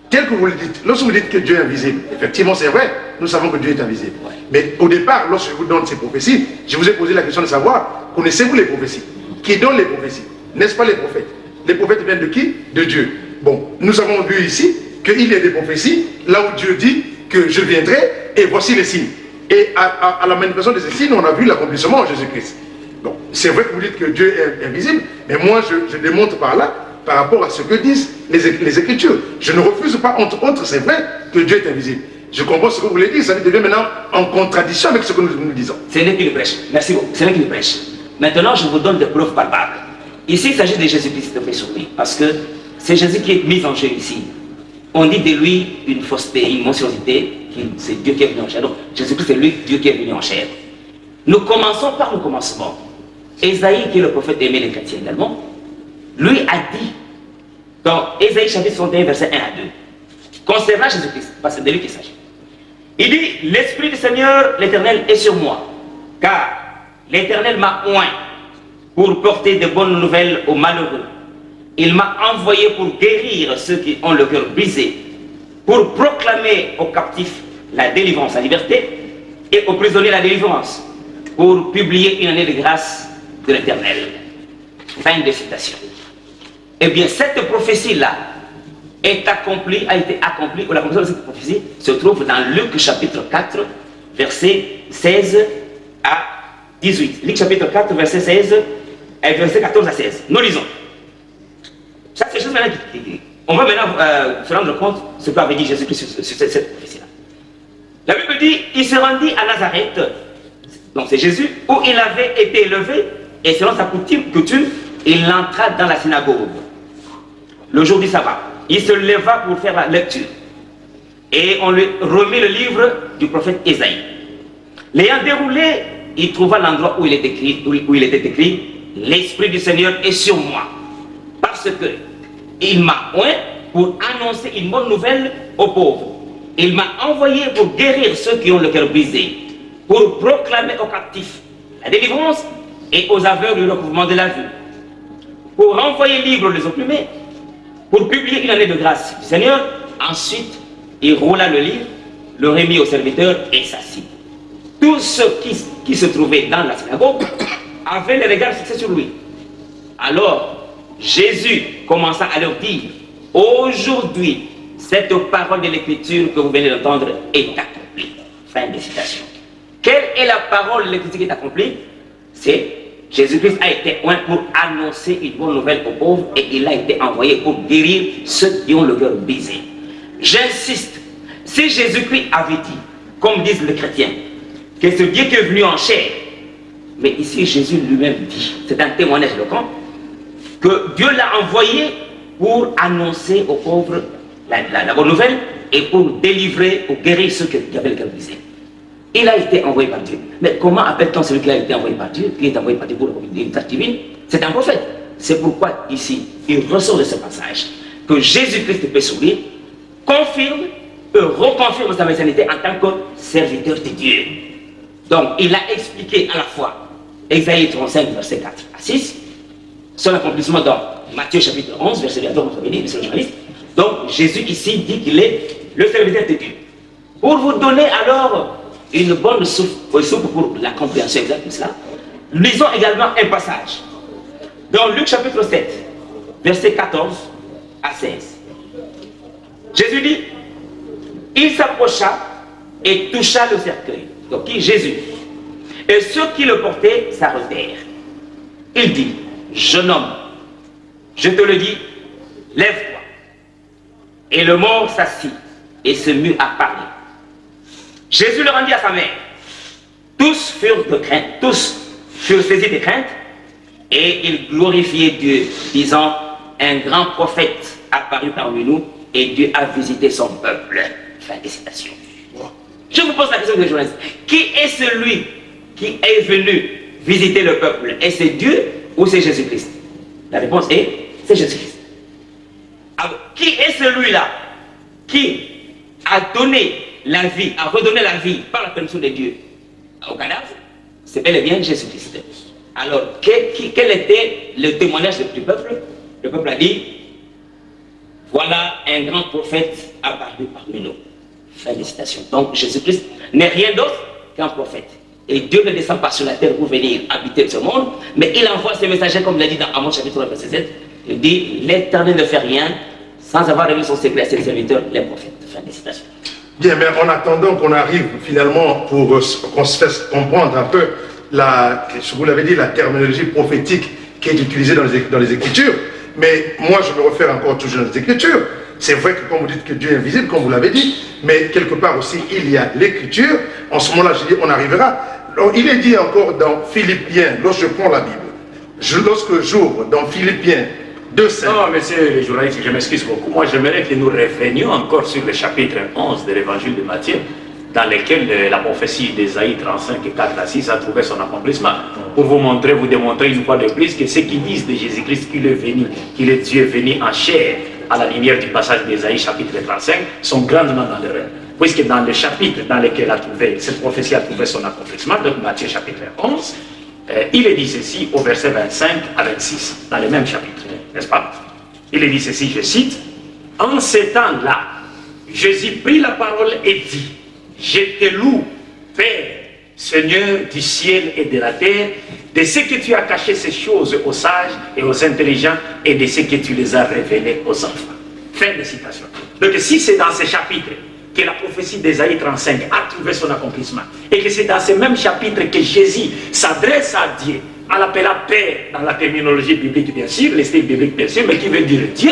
Tel que vous le dites, lorsque vous dites que Dieu est invisible, effectivement c'est vrai, nous savons que Dieu est invisible. Mais au départ, lorsque je vous donne ces prophéties, je vous ai posé la question de savoir, connaissez-vous les prophéties? Qui donne les prophéties? N'est-ce pas les prophètes? Les prophètes viennent de qui? De Dieu. Bon, nous avons vu ici qu'il y a des prophéties, là où Dieu dit que je viendrai et voici les signes. Et à la manifestation de ces signes, on a vu l'accomplissement en Jésus-Christ. Donc, c'est vrai que vous dites que Dieu est invisible, mais moi je démontre par là, par rapport à ce que disent les Écritures. Je ne refuse pas, entre autres, c'est vrai que Dieu est invisible. Je comprends ce que vous voulez dire, ça devient maintenant en contradiction avec ce que nous disons. Ce n'est qu'une brèche. Merci beaucoup. Ce n'est qu'une brèche. Maintenant, je vous donne des preuves palpables. Ici, il s'agit de Jésus-Christ, de surpris, parce que c'est Jésus qui est mis en jeu ici. On dit de lui une fausseté, une monstruosité, c'est Dieu qui est venu en chair. Donc, Jésus-Christ, c'est lui, Dieu qui est venu en chair. Nous commençons par le commencement. Ésaïe, qui est le prophète aimé des chrétiens également, lui a dit, dans Ésaïe chapitre 61, verset 1 à 2, concernant Jésus-Christ, parce que c'est de lui qu'il s'agit. Il dit, l'Esprit du Seigneur, l'Éternel, est sur moi, car l'Éternel m'a oint pour porter de bonnes nouvelles aux malheureux. Il m'a envoyé pour guérir ceux qui ont le cœur brisé, pour proclamer aux captifs la délivrance, la liberté, et aux prisonniers la délivrance, pour publier une année de grâce de l'Éternel. Fin de citation. Eh bien, cette prophétie-là est accomplie, a été accomplie, ou l'accomplissement de cette prophétie se trouve dans Luc chapitre 4, versets 16 à 18. Luc chapitre 4, verset 16 et verset 14 à 16. Nous lisons. Ça, c'est juste maintenant on va maintenant se rendre compte de ce qu'avait dit Jésus-Christ sur cette prophétie-là. La Bible dit, il se rendit à Nazareth, donc c'est Jésus, où il avait été élevé, et selon sa coutume, il entra dans la synagogue. Le jour du sabbat, il se leva pour faire la lecture. et on lui remet le livre du prophète Ésaïe. L'ayant déroulé, il trouva l'endroit où il était écrit « L'Esprit du Seigneur est sur moi, parce que il m'a oint pour annoncer une bonne nouvelle aux pauvres. Il m'a envoyé pour guérir ceux qui ont le cœur brisé, pour proclamer aux captifs la délivrance et aux aveugles le recouvrement de la vue, pour renvoyer libres les opprimés, pour publier une année de grâce du Seigneur. » Ensuite, il roula le livre, le remit au serviteur et s'assit. Tous ceux qui se trouvaient dans la synagogue avaient les regards fixés sur lui. Alors, Jésus commença à leur dire, « Aujourd'hui, cette parole de l'Écriture que vous venez d'entendre est accomplie. » Fin de citation. Quelle est la parole de l'Écriture qui est accomplie? C'est Jésus-Christ a été oint pour annoncer une bonne nouvelle aux pauvres et il a été envoyé pour guérir ceux qui ont le cœur brisé. J'insiste, si Jésus-Christ avait dit, comme disent les chrétiens, que ce Dieu qui est venu en chair, mais ici Jésus lui-même dit, c'est un témoignage éloquent, que Dieu l'a envoyé pour annoncer aux pauvres la bonne nouvelle et pour délivrer ou guérir ceux qui avaient le cœur brisé. Il a été envoyé par Dieu. Mais comment appelle-t-on celui qui a été envoyé par Dieu, qui est envoyé par Dieu pour une tâche divine? C'est un prophète. C'est pourquoi ici, il ressort de ce passage que Jésus-Christ peut sourire, confirme et reconfirme sa messianité en tant que serviteur de Dieu. Donc, il a expliqué à la fois Ésaïe 35, verset 4 à 6, son accomplissement dans Matthieu chapitre 11, verset 14, vous avez dit, monsieur le journaliste. Donc, Jésus ici dit qu'il est le serviteur de Dieu. Pour vous donner alors une bonne soupe pour la compréhension exacte de cela, lisons également un passage dans Luc chapitre 7, verset 14 à 16. Jésus dit, il s'approcha et toucha le cercueil. Donc qui? Jésus. Et ceux qui le portaient s'arrêtèrent. Il dit, jeune homme, je te le dis, lève-toi. Et le mort s'assit et se mit à parler. Jésus le rendit à sa mère. Tous furent saisis de crainte et ils glorifiaient Dieu, disant, un grand prophète apparut parmi nous et Dieu a visité son peuple. Fin de citation. Je vous pose la question des journalistes. Qui est celui qui est venu visiter le peuple? Est-ce Dieu ou c'est Jésus-Christ? La réponse est, c'est Jésus-Christ. Alors, qui est celui-là qui a donné la vie, a redonné la vie par la permission de Dieu au cadavre? C'est bel et bien Jésus-Christ. Alors, quel était le témoignage du peuple? Le peuple a dit, voilà un grand prophète apparu parmi nous. Fin de citation. Donc Jésus-Christ n'est rien d'autre qu'un prophète. Et Dieu ne descend pas sur la terre pour venir habiter ce monde, mais il envoie ses messagers, comme il l'a dit dans Amos chapitre 1, verset 7. Il dit, l'Éternel ne fait rien sans avoir révélé son secret à ses serviteurs, les prophètes. Fin de citation. Bien, mais en attendant qu'on arrive finalement pour qu'on se fasse comprendre un peu, vous l'avez dit, la terminologie prophétique qui est utilisée dans les Écritures, mais moi je me réfère encore toujours dans les Écritures. C'est vrai que quand vous dites que Dieu est invisible, comme vous l'avez dit, mais quelque part aussi il y a l'Écriture. En ce moment-là, je dis, on arrivera. Alors, il est dit encore dans Philippiens, lorsque je prends la Bible, lorsque j'ouvre dans Philippiens 2,5. Non, monsieur le journaliste, je m'excuse beaucoup. Moi, j'aimerais que nous revenions encore sur le chapitre 11 de l'évangile de Matthieu, dans lequel la prophétie d'Ésaïe 35 et 4 à 6 a trouvé son accomplissement. Pour vous montrer, vous démontrer une fois de plus que ceux qui disent de Jésus-Christ qu'il est venu, qu'il est Dieu venu en chair, à la lumière du passage d'Ésaïe chapitre 35, sont grandement dans l'erreur. Puisque dans le chapitre dans lequel cette prophétie a trouvé son accomplissement, donc Matthieu chapitre 11, il est dit ceci au verset 25 à 26, dans le même chapitre, n'est-ce pas? Il est dit ceci, je cite, « En ces temps-là, Jésus prit la parole et dit, « Je te loue, Père, Seigneur du ciel et de la terre, de ce que tu as caché ces choses aux sages et aux intelligents et de ce que tu les as révélées aux enfants. » Fin de citation. Donc si c'est dans ce chapitre que la prophétie d'Ésaïe 35 a trouvé son accomplissement, et que c'est dans ce même chapitre que Jésus s'adresse à Dieu, en l'appelant Père dans la terminologie biblique bien sûr, le style biblique bien sûr, mais qui veut dire Dieu,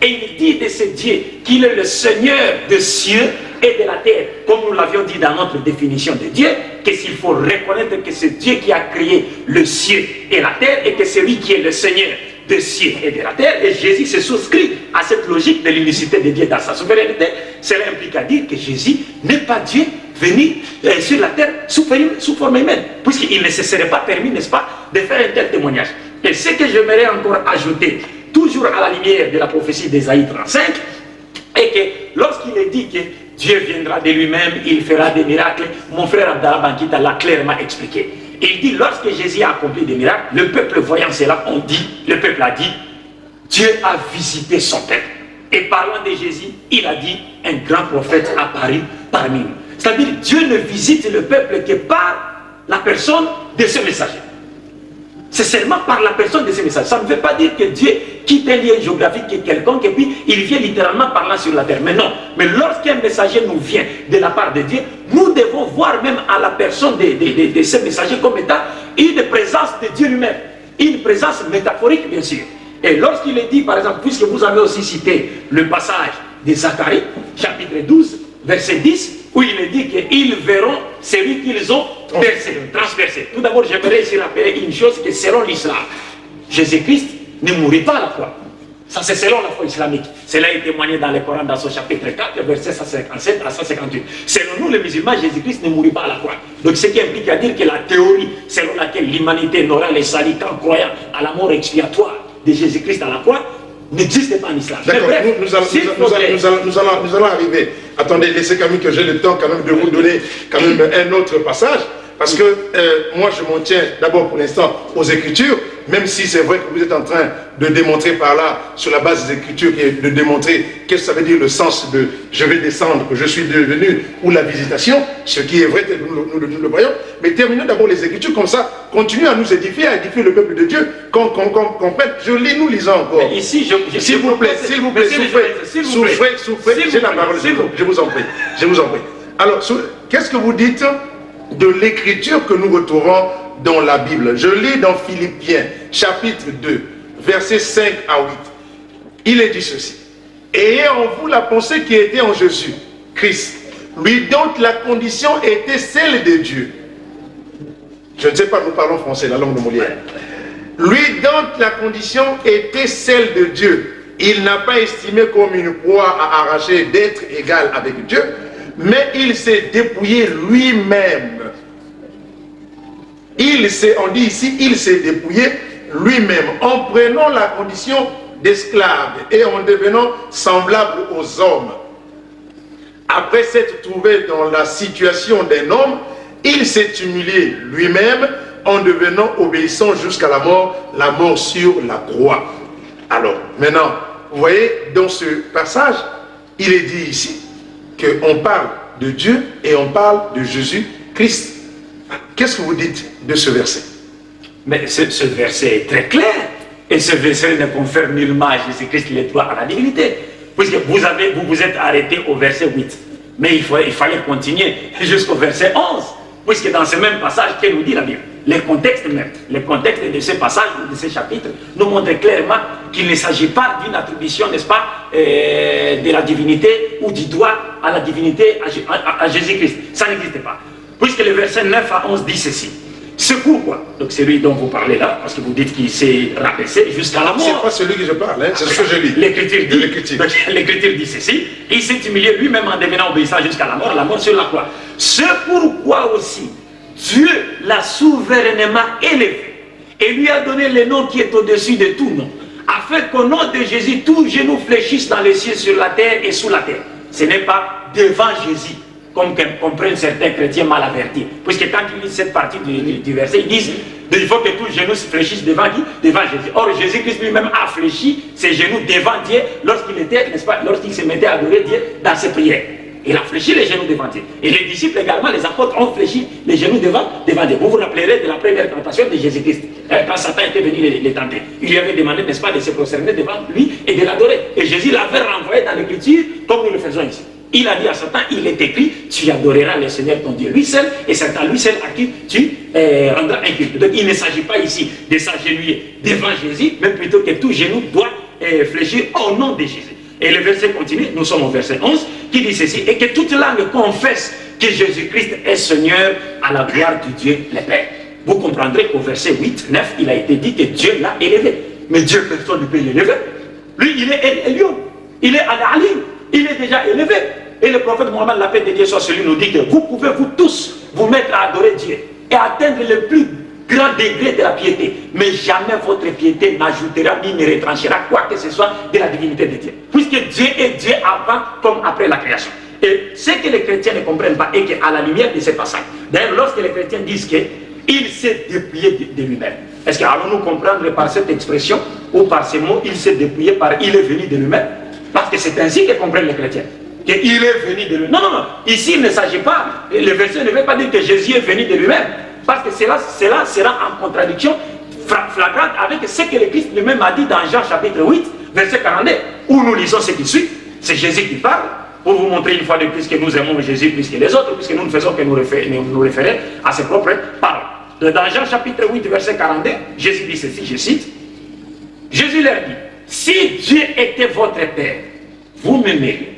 et il dit de ce Dieu qu'il est le Seigneur des cieux et de la terre, comme nous l'avions dit dans notre définition de Dieu, que s'il faut reconnaître que c'est Dieu qui a créé le ciel et la terre, et que c'est lui qui est le Seigneur. des cieux et de la terre, et Jésus se souscrit à cette logique de l'unicité de Dieu dans sa souveraineté. Cela implique à dire que Jésus n'est pas Dieu venu sur la terre sous forme humaine, puisqu'il ne se serait pas permis, n'est-ce pas, de faire un tel témoignage. Et ce que j'aimerais encore ajouter, toujours à la lumière de la prophétie d'Ésaïe 35, est que lorsqu'il est dit que Dieu viendra de lui-même, il fera des miracles, mon frère Abdallah Bankita l'a clairement expliqué. Il dit, lorsque Jésus a accompli des miracles, le peuple voyant cela, le peuple a dit, Dieu a visité son peuple. Et parlant de Jésus, il a dit, un grand prophète apparu parmi nous. C'est-à-dire, Dieu ne visite le peuple que par la personne de ce messager. C'est seulement par la personne de ce message. Ça ne veut pas dire que Dieu quitte un lieu géographique quelconque et puis il vient littéralement parlant sur la terre. Mais non. Mais lorsqu'un messager nous vient de la part de Dieu, nous devons voir même à la personne de ce messager comme étant une présence de Dieu lui-même. Une présence métaphorique, bien sûr. Et lorsqu'il est dit, par exemple, puisque vous avez aussi cité le passage de Zacharie, chapitre 12, verset 10, où il est dit qu'ils verront celui qu'ils ont transversé. Tout d'abord, j'aimerais ici rappeler une chose, que selon l'islam, Jésus-Christ ne mourit pas à la croix. Ça, c'est selon la foi islamique. Cela est témoigné dans le Coran, dans son chapitre 4, verset 157 à 158. Selon nous, les musulmans, Jésus-Christ ne mourit pas à la croix. Donc, ce qui implique à dire que la théorie selon laquelle l'humanité n'aura les salut qu'en croyant à la mort expiatoire de Jésus-Christ à la croix n'existe pas en islam. D'accord, nous allons arriver. Attendez, laissez quand même que j'ai le temps quand même de vous donner quand même un autre passage. Parce que moi, je m'en tiens d'abord pour l'instant aux Écritures, même si c'est vrai que vous êtes en train de démontrer par là, sur la base des Écritures, de démontrer qu'est-ce que ça veut dire le sens de « je vais descendre, que je suis devenu » ou la visitation, ce qui est vrai, nous le voyons. Mais terminons d'abord les Écritures, comme ça, continuez à nous édifier, à édifier le peuple de Dieu, qu'on comprenne. Nous lisons encore. Mais ici, s'il vous plaît, souffrez, j'ai la parole, je vous en prie. Alors, qu'est-ce que vous dites de l'écriture que nous retrouvons dans la Bible? Je lis dans Philippiens, chapitre 2, versets 5 à 8. Il est dit ceci: ayez en vous la pensée qui était en Jésus, Christ, lui dont la condition était celle de Dieu. Je ne sais pas, nous parlons français, la langue de Molière. Lui dont la condition était celle de Dieu. Il n'a pas estimé comme une proie à arracher d'être égal avec Dieu, mais il s'est dépouillé lui-même. On dit ici, il s'est dépouillé lui-même en prenant la condition d'esclave et en devenant semblable aux hommes. Après s'être trouvé dans la situation d'un homme, il s'est humilié lui-même en devenant obéissant jusqu'à la mort sur la croix. Alors, maintenant, vous voyez, dans ce passage, il est dit ici qu'on parle de Dieu et on parle de Jésus-Christ. Qu'est-ce que vous dites de ce verset? Mais ce verset est très clair. Et ce verset ne confère nullement à Jésus-Christ les droits à la divinité. Puisque vous vous êtes arrêté au verset 8. Mais il fallait continuer jusqu'au verset 11. Puisque dans ce même passage, qu'elle nous dit la Bible? Les contextes de ce passage, de ce chapitre, nous montrent clairement qu'il ne s'agit pas d'une attribution, n'est-ce pas, de la divinité ou du droit à la divinité à Jésus-Christ. Ça n'existe pas. Puisque le verset 9 à 11 dit ceci: c'est pourquoi, donc c'est lui dont vous parlez là, parce que vous dites qu'il s'est rabaissé jusqu'à la mort. C'est pas celui que je parle, hein, c'est ce que je lis. L'écriture dit ceci: il s'est humilié lui-même en devenant obéissant jusqu'à la mort sur la croix. C'est pourquoi aussi Dieu l'a souverainement élevé et lui a donné le nom qui est au-dessus de tout nom, afin qu'au nom de Jésus, tout genou fléchisse dans les cieux, sur la terre et sous la terre. Ce n'est pas devant Jésus, comme comprennent certains chrétiens mal avertis. Puisque quand ils lisent cette partie du verset, ils disent qu'il faut que tout genou se fléchisse devant qui? Devant Jésus. Or, Jésus-Christ lui-même a fléchi ses genoux devant Dieu lorsqu'il était, n'est-ce pas, lorsqu'il se mettait à adorer Dieu dans ses prières. Il a fléchi les genoux devant Dieu. Et les disciples également, les apôtres, ont fléchi les genoux devant Dieu. Vous vous rappellerez de la première tentation de Jésus-Christ. Quand Satan était venu les tenter, il lui avait demandé, n'est-ce pas, de se prosterner devant lui et de l'adorer. Et Jésus l'avait renvoyé dans l'Écriture, comme nous le faisons ici. Il a dit à Satan, il est écrit, tu adoreras le Seigneur ton Dieu, lui seul, et c'est à lui seul à qui tu rendras un culte. Donc il ne s'agit pas ici de s'agenouiller devant Jésus, mais plutôt que tout genou doit fléchir au nom de Jésus. Et le verset continue, nous sommes au verset 11, qui dit ceci: et que toute langue confesse que Jésus-Christ est Seigneur à la gloire du Dieu le Père. Vous comprendrez qu'au verset 8, 9, il a été dit que Dieu l'a élevé. Mais Dieu, personne ne peut l'élever. Lui, il est Elion. Il est Al-Ali. Il est déjà élevé. Et le prophète Mohammed, la paix de Dieu soit celui, nous dit que vous pouvez vous tous vous mettre à adorer Dieu et atteindre le plus grand degré de la piété. Mais jamais votre piété n'ajoutera ni ne retranchera quoi que ce soit de la divinité de Dieu. Puisque Dieu est Dieu avant comme après la création. Et ce que les chrétiens ne comprennent pas est qu'à la lumière de ce passage, d'ailleurs lorsque les chrétiens disent qu'il s'est dépouillé de lui-même, est-ce qu'allons-nous comprendre par cette expression ou par ces mots, il s'est dépouillé par il est venu de lui-même? Parce que c'est ainsi que comprennent les chrétiens. Qu'il est venu de lui-même. Non, non, non. Ici, il ne s'agit pas, le verset ne veut pas dire que Jésus est venu de lui-même. Parce que cela sera en contradiction flagrante avec ce que le Christ lui-même a dit dans Jean chapitre 8, verset 42, où nous lisons ce qui suit. C'est Jésus qui parle, pour vous montrer une fois de plus que nous aimons Jésus plus que les autres, puisque nous ne faisons que nous référer à ses propres paroles. Dans Jean chapitre 8, verset 42, Jésus dit ceci, je cite, Jésus leur dit, si Dieu était votre Père, vous m'aimeriez,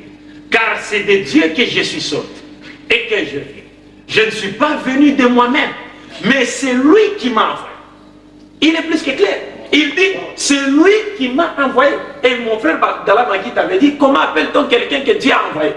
car c'est de Dieu que je suis sorti et que je viens. Je ne suis pas venu de moi-même, mais c'est lui qui m'a envoyé. Il est plus que clair. Il dit, c'est lui qui m'a envoyé. Et mon frère Dalla Makita avait dit, comment appelle-t-on quelqu'un que Dieu a envoyé?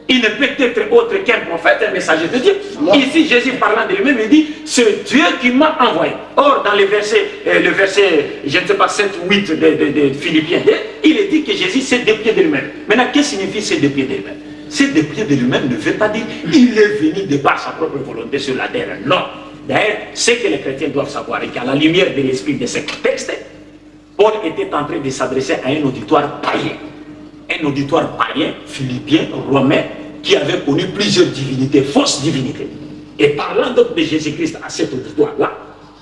Il ne peut être autre qu'un prophète, un messager de Dieu. Ici, Jésus parlant de lui-même, il dit, c'est Dieu qui m'a envoyé. Or, dans le verset, je ne sais pas, 7 ou 8 de Philippiens, il est dit que Jésus s'est dépouillé de lui-même. Maintenant, qu'est-ce que signifie s'est dépouillé de lui-même? S'est dépouillé de lui-même ne veut pas dire il est venu de par sa propre volonté sur la terre. Non. D'ailleurs, ce que les chrétiens doivent savoir est qu'à la lumière de l'esprit de ce contexte, Paul était en train de s'adresser à un auditoire païen. Un auditoire païen, philippien, romain, qui avait connu plusieurs divinités, fausses divinités. Et parlant donc de Jésus-Christ à cet auditoire-là,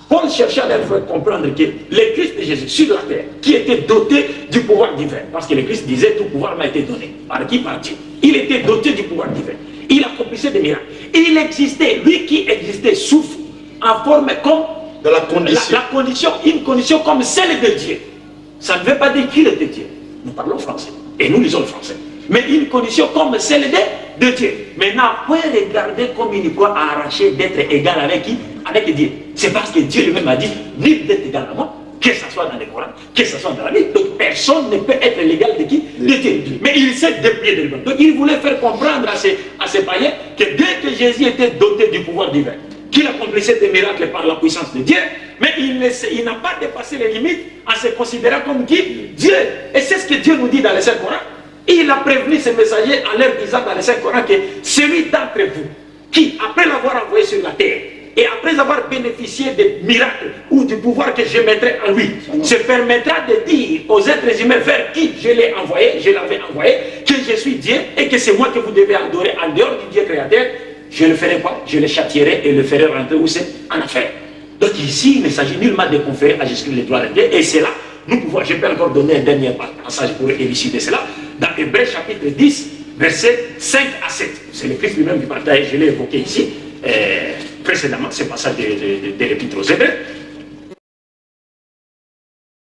Paul cherchait à leur faire comprendre que le Christ de Jésus sur la terre, qui était doté du pouvoir divin, parce que le Christ disait tout pouvoir m'a été donné. Par qui? Par Dieu. Il était doté du pouvoir divin. Il accomplissait des miracles. Il existait, lui qui existait, souffle en forme comme de la condition. La condition, une condition comme celle de Dieu. Ça ne veut pas dire qu'il était Dieu. Nous parlons français et nous lisons le français. Mais une condition comme celle de Dieu. Maintenant, point regarder comme une croix arrachée d'être égal avec qui? Avec Dieu. C'est parce que Dieu lui-même a dit, nul d'être égal à moi, que ce soit dans le Coran, que ce soit dans la Bible. Donc personne ne peut être l'égal de qui? De Dieu. Mais il s'est dépouillé de lui-même. Donc il voulait faire comprendre à ces païens que dès que Jésus était doté du pouvoir divin, qu'il accomplissait des miracles par la puissance de Dieu, mais il n'a pas dépassé les limites en se considérant comme qui? Dieu. Et c'est ce que Dieu nous dit dans le Saint-Coran. Il a prévenu ses messagers en leur disant dans le Saint-Coran que celui d'entre vous qui, après l'avoir envoyé sur la terre, et après avoir bénéficié des miracles ou du pouvoir que je mettrai en lui, se permettra de dire aux êtres humains vers qui je l'ai envoyé, je l'avais envoyé, que je suis Dieu et que c'est moi que vous devez adorer en dehors du Dieu créateur, je le ferai quoi? Je le châtierai et le ferai rentrer où c'est? En affaire. Donc ici, il ne s'agit nullement de conférer à Jésus les droits de Dieu, et c'est là, nous pouvons, je peux encore donner un dernier passage pour élucider cela, dans Hébreux chapitre 10, versets 5 à 7. C'est le Christ lui-même qui partage, je l'ai évoqué ici, précédemment, ce passage de l'Épître aux Hébreux.